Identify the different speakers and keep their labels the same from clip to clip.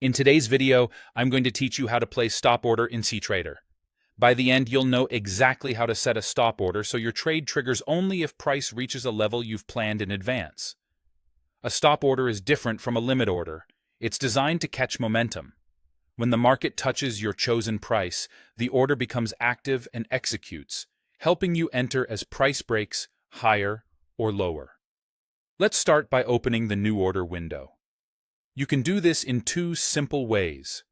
Speaker 1: In today's video, I'm going to teach you how to place stop order in cTrader. By the end, you'll know exactly how to set a stop order so your trade triggers only if price reaches a level you've planned in advance. A stop order is different from a limit order. It's designed to catch momentum. When the market touches your chosen price, the order becomes active and executes, helping you enter as price breaks higher or lower. Let's start by opening the new order window. You can do this in two simple ways.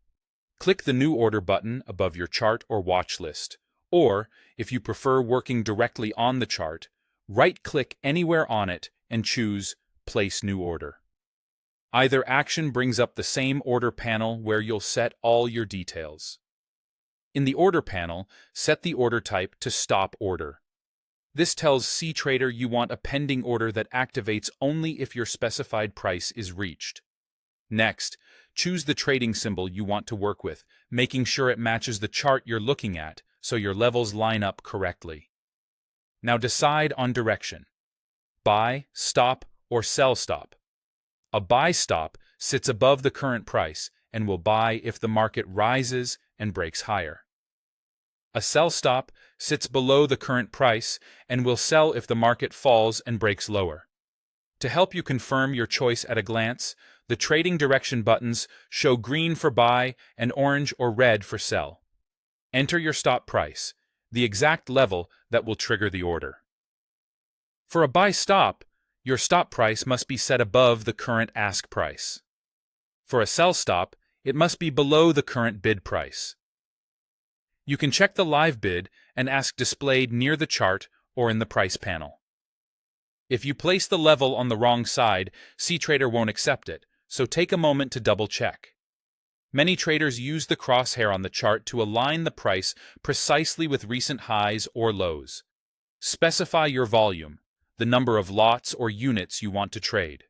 Speaker 1: Click the New Order button above your chart or watch list, or, if you prefer working directly on the chart, right-click anywhere on it and choose Place New Order. Either action brings up the same order panel where you'll set all your details. In the Order panel, set the order type to Stop Order. This tells cTrader you want a pending order that activates only if your specified price is reached. Next, choose the trading symbol you want to work with, making sure it matches the chart you're looking at so your levels line up correctly. Now decide on direction: buy, stop, or sell stop. A buy stop sits above the current price and will buy if the market rises and breaks higher. A sell stop sits below the current price and will sell if the market falls and breaks lower. To help you confirm your choice at a glance, the trading direction buttons show green for buy and orange or red for sell. Enter your stop price, the exact level that will trigger the order. For a buy stop, your stop price must be set above the current ask price. For a sell stop, it must be below the current bid price. You can check the live bid and ask displayed near the chart or in the price panel. If you place the level on the wrong side, cTrader won't accept it, so take a moment to double-check. Many traders use the crosshair on the chart to align the price precisely with recent highs or lows. Specify your volume, the number of lots or units you want to trade.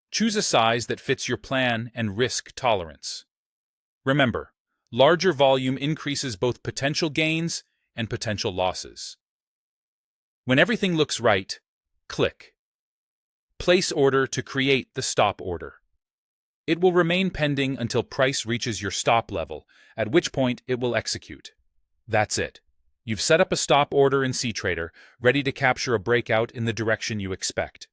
Speaker 1: Choose a size that fits your plan and risk tolerance. Remember, larger volume increases both potential gains and potential losses. When everything looks right, click Place Order to create the stop order. It will remain pending until price reaches your stop level, at which point it will execute. That's it. You've set up a stop order in cTrader, ready to capture a breakout in the direction you expect.